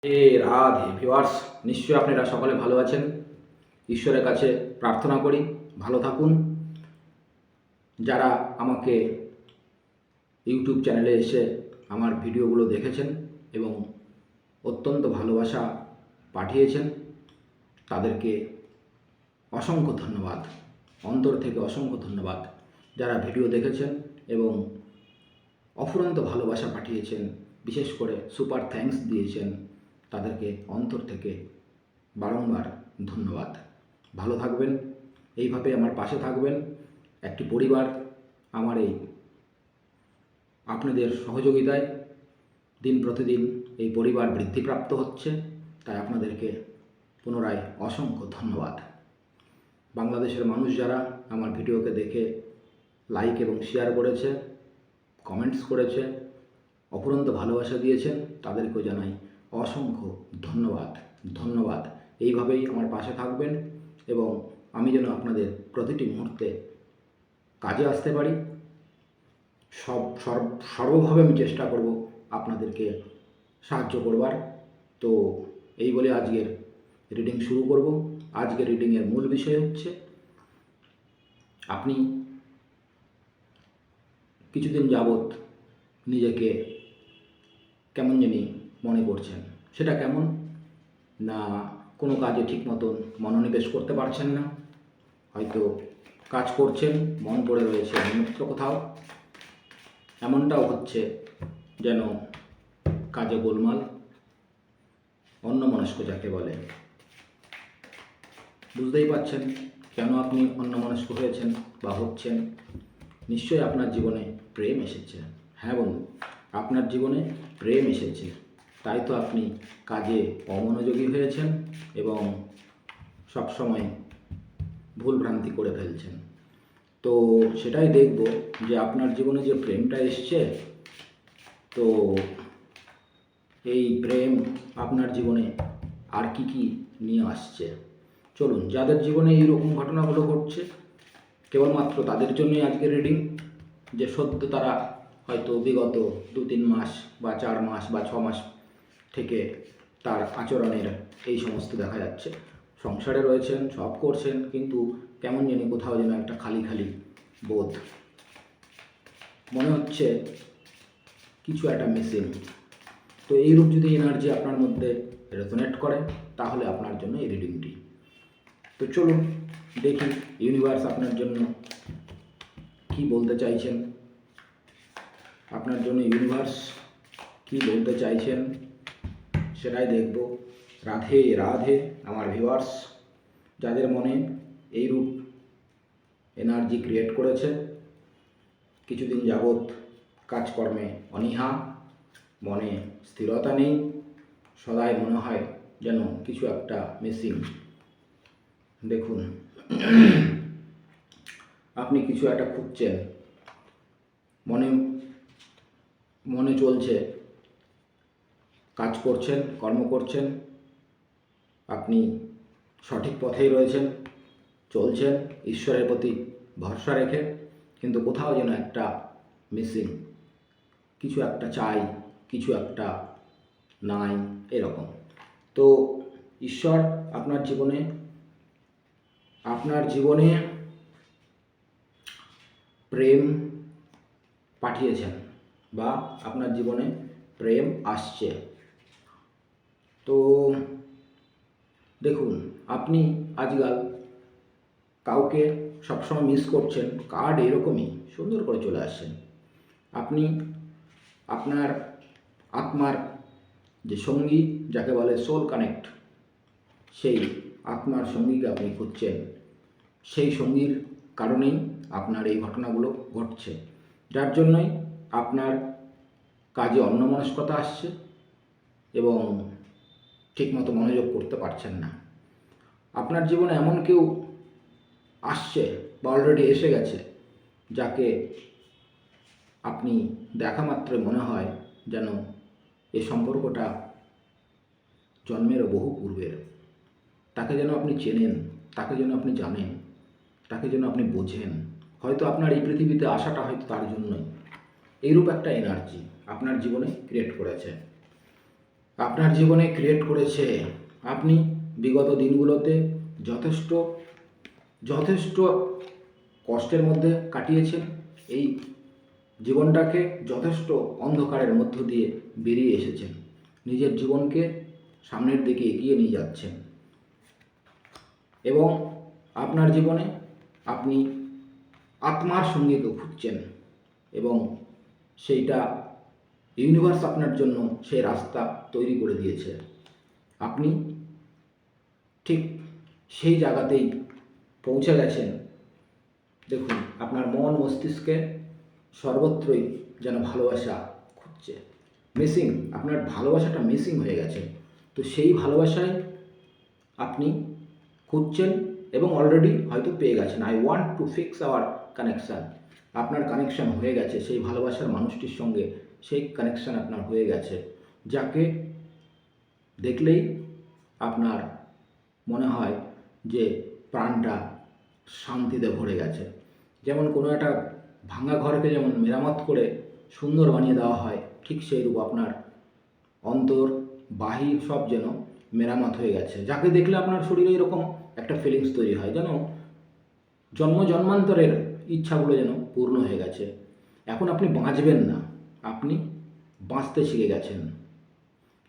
Radhe viewers, নিশ্চয়ই আপনারা সকলে ভালো আছেন। ঈশ্বরের কাছে প্রার্থনা করি ভালো থাকুন। যারা আমাকে ইউটিউব চ্যানেলে এসে আমার ভিডিওগুলো দেখেছেন এবং অত্যন্ত ভালোবাসা পাঠিয়েছেন, তাদেরকে অসংখ্য ধন্যবাদ, অন্তর থেকে অসংখ্য ধন্যবাদ। যারা ভিডিও দেখেছেন এবং অফুরন্ত ভালোবাসা পাঠিয়েছেন, বিশেষ করে সুপার থ্যাঙ্কস দিয়েছেন, তাদেরকে অন্তর থেকে বারংবার ধন্যবাদ। ভালো থাকবেন, এইভাবে আমার পাশে থাকবেন। একটি পরিবার আমার এই আপনাদের সহযোগিতায় দিন প্রতিদিন এই পরিবার বৃদ্ধিপ্রাপ্ত হচ্ছে, তাই আপনাদেরকে পুনরায় অসংখ্য ধন্যবাদ। বাংলাদেশের মানুষ যারা আমার ভিডিওকে দেখে লাইক এবং শেয়ার করেছে, কমেন্টস করেছে, অফুরন্ত ভালোবাসা দিয়েছেন, তাদেরকেও জানাই অসংখ্য ধন্যবাদ। ধন্যবাদ। এইভাবেই আমার পাশে থাকবেন এবং আমি যেন আপনাদের প্রতিটি মুহূর্তে কাজে আসতে পারি, সর্বভাবে আমি চেষ্টা করব আপনাদেরকে সাহায্য করবার। তো এই বলে আজকের রিডিং শুরু করব। আজকের রিডিংয়ের মূল বিষয় হচ্ছে, আপনি কিছুদিন যাবৎ নিজেকে কেমন জানি মনে করছেন। সেটা কেমন না, কোনো কাজে ঠিক মতন মনোনিবেশ করতে পারছেন না, হয়তো কাজ করছেন মন পড়ে রয়েছে অন্যত্র কোথাও। এমনটাও হচ্ছে যেন কাজে গোলমাল, অন্যমনস্ক যাকে বলে। বুঝতেই পারছেন কেন আপনি অন্যমনস্ক হয়েছেন বা হচ্ছেন। নিশ্চয়ই আপনার জীবনে প্রেম এসেছে। হ্যাঁ বন্ধু, আপনার জীবনে প্রেম এসেছে, তাই তো আপনি কাজে অমনোযোগী হয়েছেন এবং সবসময় ভুলভ্রান্তি করে ফেলছেন। তো সেটাই দেখব যে আপনার জীবনে যে প্রেমটা এসছে, তো এই প্রেম আপনার জীবনে আর কি কি নিয়ে আসছে। চলুন, যাদের জীবনে এইরকম ঘটনাগুলো ঘটছে, কেবলমাত্র তাদের জন্যই আজকের রিডিং। যে সদ্য তারা হয়তো বিগত 2-3 মাস বা 4 মাস বা 6 মাস থেকে তার আচরণের এই সমস্ত দেখা যাচ্ছে। সংসারে রয়েছেন, সব করছেন, কিন্তু কেমন জানি কোথাও যেন একটা খালি খালি বোধ মনে হচ্ছে, কিছু একটা মিসিং। তো এইরূপ যদি এনার্জি আপনার মধ্যে রেজোনেট করে, তাহলে আপনার জন্য এই রিডিংটি। তো চলুন দেখি ইউনিভার্স আপনার জন্য কি বলতে চাইছেন। আপনার জন্য ইউনিভার্স কি বলতে চাইছেন সেটাই দেখব। রাধে রাধে আমার ভিউয়ার্স, যাদের মনে এইরূপ এনার্জি ক্রিয়েট করেছে, কিছুদিন যাবৎ কাজকর্মে অনীহা, মনে স্থিরতা নেই, সদাই মনে হয় যেন কিছু একটা মিসিং। দেখুন, আপনি কিছু একটা খুঁজছেন, মনে মনে চলছে, কাজ করছেন, কর্ম করছেন, আপনি সঠিক পথেই রয়েছেন, চলছেন ঈশ্বরের প্রতি ভরসা রেখে, কিন্তু কোথাও যেন একটা মিসিং, কিছু একটা চাই, কিছু একটা নাই, এরকম। তো ঈশ্বর আপনার জীবনে প্রেম পাঠিয়েছেন বা আপনার জীবনে প্রেম আসছে। তো দেখুন, আপনি আজকাল কাউকে সবসময় মিস করছেন, কার্ড এরকমই সুন্দর করে চলে আসছেন। আপনি আপনার আত্মার যে সঙ্গী, যাকে বলে সোল কানেক্ট, সেই আত্মার সঙ্গীকে আপনি খুঁজছেন। সেই সঙ্গীর কারণেই আপনার এই ঘটনাগুলো ঘটছে, যার জন্যই আপনার কাজে অন্যমনস্কতা আসছে এবং ঠিকমতো মনোযোগ করতে পারছেন না। আপনার জীবনে এমন কেউ আসছে বা অলরেডি এসে গেছে, যাকে আপনি দেখা মাত্র মনে হয় যেন এই সম্পর্কটা জন্মেরও বহু পূর্বের। তাকে যেন আপনি চেনেন, তাকে যেন আপনি জানেন, তাকে যেন আপনি বোঝেন। হয়তো আপনার এই পৃথিবীতে আসাটা হয়তো তার জন্যই। এইরূপ একটা এনার্জি আপনার জীবনে ক্রিয়েট করেছে। আপনার জীবনে ক্রিয়েট করেছে। আপনি বিগত দিনগুলোতে যথেষ্ট যথেষ্ট কষ্টের মধ্যে কাটিয়েছেন। এই জীবনটাকে যথেষ্ট অন্ধকারের মধ্য দিয়ে বেরিয়ে এসেছেন। নিজের জীবনকে সামনের দিকে এগিয়ে নিয়ে যাচ্ছেন এবং আপনার জীবনে আপনি আত্মার সঙ্গীকে খুঁজছেন এবং সেইটা ইউনিভার্স আপনার জন্য সেই রাস্তা তৈরি করে দিয়েছে। আপনি ঠিক সেই জায়গাতেই পৌঁছে গেছেন। দেখুন, আপনার মন মস্তিষ্কে সর্বত্রই যেন ভালোবাসা খুঁজছে, মিসিং। আপনার ভালোবাসাটা মিসিং হয়ে গেছে। তো সেই ভালোবাসায় আপনি খুঁজছেন এবং অলরেডি হয়তো পেয়ে গেছেন। I want to fix hour connection. আপনার কানেকশান হয়ে গেছে সেই ভালোবাসার মানুষটির সঙ্গে। সেই কানেকশান আপনার হয়ে গেছে, যাকে দেখলেই আপনার মনে হয় যে প্রাণটা শান্তিতে ভরে গেছে। যেমন কোনো একটা ভাঙা ঘরকে যেমন মেরামত করে সুন্দর বানিয়ে দেওয়া হয়, ঠিক সেইরূপ আপনার অন্তর বাহির সব যেন মেরামত হয়ে গেছে। যাকে দেখলে আপনার শরীরে এরকম একটা ফিলিংস তৈরি হয়, যেন জন্ম জন্মান্তরের ইচ্ছাগুলো যেন পূর্ণ হয়ে গেছে। এখন আপনি বাঁচবেন না, আপনি বাঁচতে শিখে গেছেন।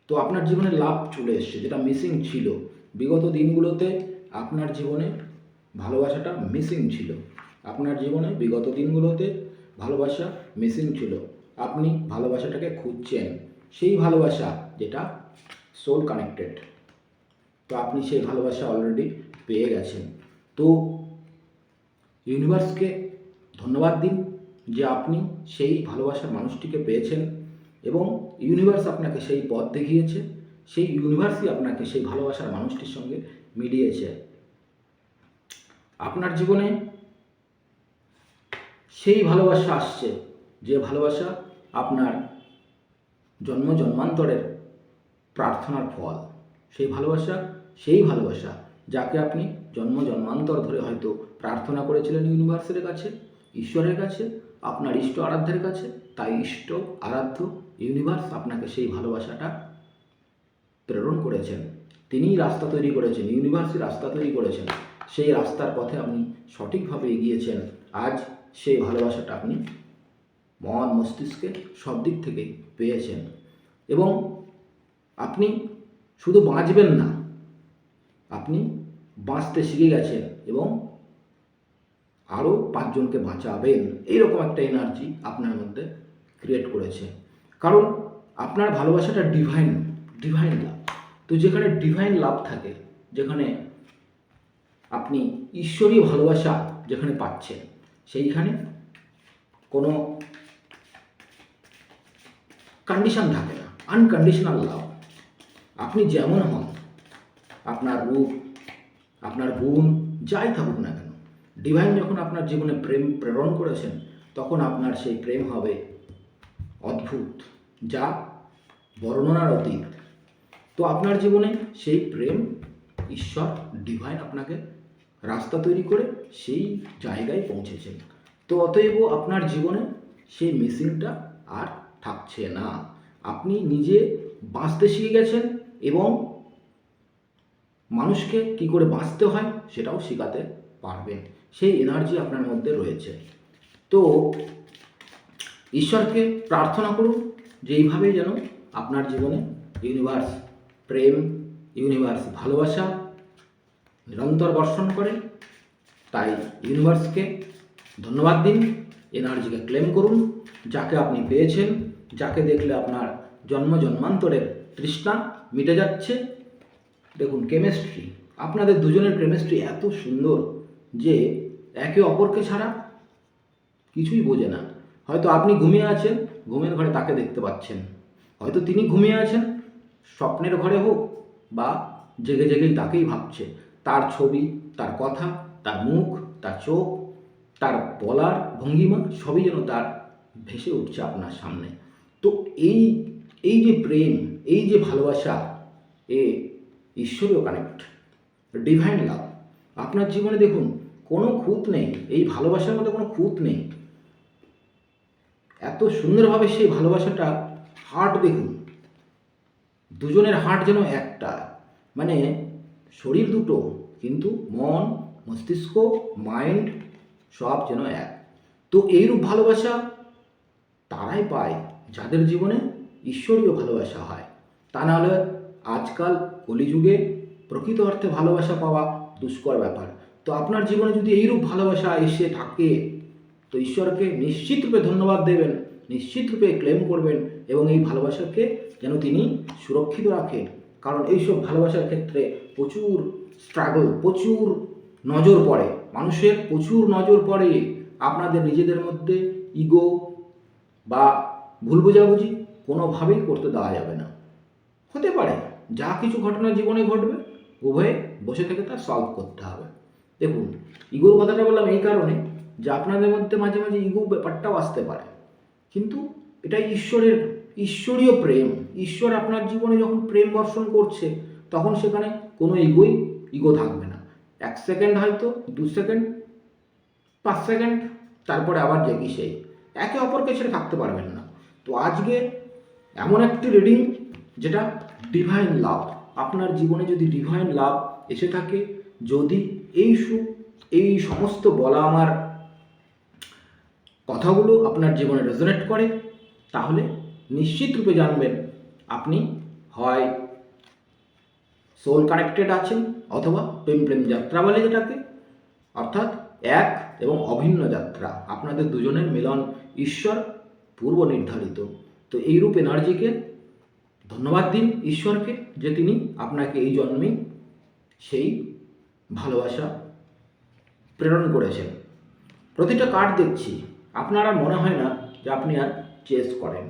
তো আপনার জীবনে লাভ চলে এসছে, যেটা মিসিং ছিল। বিগত দিনগুলোতে আপনার জীবনে ভালোবাসাটা মিসিং ছিল। আপনার জীবনে বিগত দিনগুলোতে ভালোবাসা মিসিং ছিল। আপনি ভালোবাসাটাকে খুঁজছেন, সেই ভালোবাসা যেটা সোল কানেক্টেড। তো আপনি সেই ভালোবাসা অলরেডি পেয়ে গেছেন। তো ইউনিভার্সকে ধন্যবাদ দিন যে আপনি সেই ভালোবাসার মানুষটিকে পেয়েছেন এবং ইউনিভার্স আপনাকে সেই পথ দেখিয়েছে। সেই ইউনিভার্সই আপনাকে সেই ভালোবাসার মানুষটির সঙ্গে মিলিয়েছে। আপনার জীবনে সেই ভালোবাসা আসছে, যে ভালোবাসা আপনার জন্ম জন্মান্তরের প্রার্থনার ফল। সেই ভালোবাসা যাকে আপনি জন্ম জন্মান্তর ধরে হয়তো প্রার্থনা করেছিলেন ইউনিভার্সের কাছে, ঈশ্বরের কাছে, আপনার ইষ্ট আরাধ্যের কাছে। তাই ইষ্ট আরাধ্য ইউনিভার্স আপনাকে সেই ভালোবাসাটা প্রেরণ করেছেন। তিনিই রাস্তা তৈরি করেছেন, ইউনিভার্সই রাস্তা তৈরি করেছেন। সেই রাস্তার পথে আপনি সঠিকভাবে এগিয়েছেন। আজ সেই ভালোবাসাটা আপনি মন মস্তিষ্কে সব দিক থেকে পেয়েছেন এবং আপনি শুধু বাঁচবেন না, আপনি বাঁচতে শিখে গেছেন এবং আরও 5 জনকে বাঁচাবেন। এইরকম একটা এনার্জি আপনার মধ্যে ক্রিয়েট করেছে, কারণ আপনার ভালোবাসাটা ডিভাইন লাভ। তো যেখানে ডিভাইন লাভ থাকে, যেখানে আপনি ঈশ্বরীয় ভালোবাসা যেখানে পাচ্ছেন, সেইখানে কোনো কন্ডিশন থাকে না, আনকন্ডিশনাল লাভ। আপনি যেমন হন, আপনার রূপ, আপনার গুণ যাই থাকুক না কেন, ডিভাইন যখন আপনার জীবনে প্রেম প্রেরণ করেছেন, তখন আপনার সেই প্রেম হবে অদ্ভুত, যা বর্ণনার অতীত। তো আপনার জীবনে সেই প্রেম, ঈশ্বর, ডিভাইন আপনাকে রাস্তা তৈরি করে সেই জায়গায় পৌঁছেছেন। তো অতএব আপনার জীবনে সেই মিসিংটা আর থাকছে না। আপনি নিজে বাঁচতে শিখে গেছেন এবং মানুষকে কি করে বাঁচতে হয় সেটাও শেখাতে পারবেন। সেই এনার্জি আপনার মধ্যে রয়েছে। তো ঈশ্বরকে প্রার্থনা করুন যে এইভাবেই যেন আপনার জীবনে ইউনিভার্স প্রেম, ইউনিভার্স ভালোবাসা নিরন্তর বর্ষণ করে। তাই ইউনিভার্সকে ধন্যবাদ দিন, এনার্জিকে ক্লেম করুন। যাকে আপনি পেয়েছেন, যাকে দেখলে আপনার জন্ম জন্মান্তরের তৃষ্ণা মিটে যাচ্ছে। দেখুন, কেমিস্ট্রি, আপনাদের দুজনের কেমিস্ট্রি এত সুন্দর যে একে অপরকে ছাড়া কিছুই বোঝে না। হয়তো আপনি ঘুমিয়ে আছেন, ঘুমের ঘরে তাকে দেখতে পাচ্ছেন। হয়তো তিনি ঘুমিয়ে আছেন, স্বপ্নের ঘরে হোক বা জেগে জেগেই তাকেই ভাবছে। তার ছবি, তার কথা, তার মুখ, তার চোখ, তার বলার ভঙ্গিমা সবই যেন তার ভেসে উঠছে আপনার সামনে। তো এই যে প্রেম, এই যে ভালোবাসা, এ ঈশ্বরীয় কানেক্ট, ডিভাইন লাভ। আপনার জীবনে দেখুন কোনো খুঁত নেই, এই ভালোবাসার মধ্যে কোনো খুঁত নেই। এত সুন্দরভাবে সেই ভালোবাসাটা হার্ট দেখুন, দুজনের হার্ট যেন একটা, মানে শরীর দুটো কিন্তু মন, মস্তিষ্ক, মাইন্ড সব যেন এক। তো এইরূপ ভালোবাসা তারাই পায় যাদের জীবনে ঈশ্বরীয় ভালোবাসা হয়। তা নাহলে আজকাল কলিযুগে প্রকৃত অর্থে ভালোবাসা পাওয়া দুষ্কর ব্যাপার। তো আপনার জীবনে যদি এইরূপ ভালোবাসা এসে থাকে তো ঈশ্বরকে নিশ্চিতরূপে ধন্যবাদ দেবেন, নিশ্চিতরূপে ক্লেম করবেন এবং এই ভালোবাসাকে যেন তিনি সুরক্ষিত রাখেন। কারণ এইসব ভালোবাসার ক্ষেত্রে প্রচুর স্ট্রাগল, প্রচুর নজর পড়ে, মানুষের প্রচুর নজর পড়ে। আপনাদের নিজেদের মধ্যে ইগো বা ভুল বোঝাবুঝি কোনোভাবেই করতে দেওয়া যাবে না। হতে পারে যা কিছু ঘটনা জীবনে ঘটবে উভয়ে বসে থেকে তা সলভ করতে হবে। দেখুন, ইগোর কথাটা বললাম এই কারণে যে আপনাদের মধ্যে মাঝে মাঝে ইগো ব্যাপারটাও আসতে পারে, কিন্তু এটা ঈশ্বরীয় প্রেম। ঈশ্বর আপনার জীবনে যখন প্রেম বর্ষণ করছে তখন সেখানে কোনো ইগো থাকবে না। 1 সেকেন্ড, হয়তো 2 সেকেন্ড, 5 সেকেন্ড, তারপরে আবার যে কি সেই, একে অপরকে ছেড়ে থাকতে পারবেন না। তো আজকে এমন একটি রিডিং যেটা ডিভাইন লাভ, আপনার জীবনে যদি ডিভাইন লাভ এসে থাকে, যদি এই সমস্ত বলা আমার কথাগুলো আপনার জীবনে রেজোনেট করে, তাহলে নিশ্চিতরূপে জানবেন আপনি হয় সোল কানেক্টেড আছেন অথবা প্রেম যাত্রা বলে যেটাকে, অর্থাৎ এক এবং অভিন্ন যাত্রা। আপনাদের দুজনের মিলন ঈশ্বর পূর্ব নির্ধারিত। তো এইরূপ এনার্জিকে ধন্যবাদ দিন ঈশ্বরকে যে তিনি আপনাকে এই জন্মে সেই ভালোবাসা প্রেরণ করেছেন। প্রতিটা কার্ড দেখছি, আপনার আর মনে হয় না যে আপনি আর চেস করেন,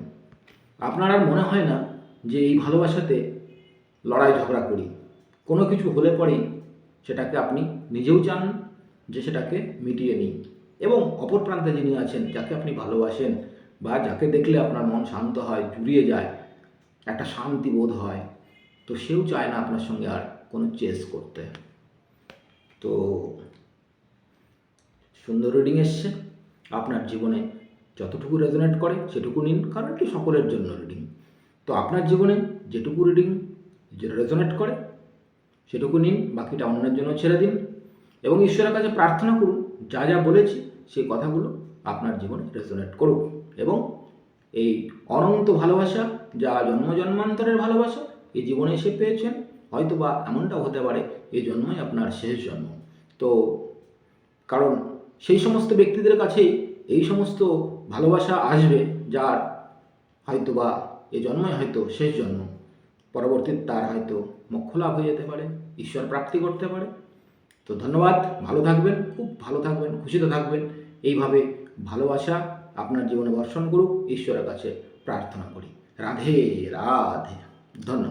আপনার আর মনে হয় না যে এই ভালোবাসাতে লড়াই ঝগড়া করি। কোনো কিছু হলে পরেই সেটাকে আপনি নিজেও চান যে সেটাকে মিটিয়ে নিন, এবং অপর প্রান্তে যিনি আছেন, যাকে আপনি ভালোবাসেন বা যাকে দেখলে আপনার মন শান্ত হয়, জুড়িয়ে যায়, একটা শান্তি বোধ হয়, তো সেও চায় না আপনার সঙ্গে আর কোনো চেস করতে। তো সুন্দর রিডিং এসছে, আপনার জীবনে যতটুকু রেজোনেট করে সেটুকু নিন, কারণ এটি সকলের জন্য রিডিং। তো আপনার জীবনে যেটুকু রিডিং রেজোনেট করে সেটুকু নিন, বাকিটা অন্যের জন্য ছেড়ে দিন এবং ঈশ্বরের কাছে প্রার্থনা করুন যা যা বলেছি সেই কথাগুলো আপনার জীবনে রেজোনেট করুক, এবং এই অনন্ত ভালোবাসা যা জন্ম জন্মান্তরের ভালোবাসা এই জীবনে এসে পেয়েছেন, হয়তো বা এমনটাও হতে পারে এই জন্মই আপনার শেষ জন্ম। তো কারণ সেই সমস্ত ব্যক্তিদের কাছেই এই সমস্ত ভালোবাসা আসবে যার হয়তো বা এই জন্মই হয়তো শেষ জন্ম, পরবর্তীতে তার হয়তো মোক্ষ লাভ হয়ে যেতে পারে, ঈশ্বর প্রাপ্তি করতে পারে। তো ধন্যবাদ, ভালো থাকবেন, খুব ভালো থাকবেন, খুশিতে থাকবেন। এইভাবে ভালোবাসা আপনার জীবনে বর্ষণ করুক, ঈশ্বরের কাছে প্রার্থনা করি। রাধে রাধে, ধন্যবাদ।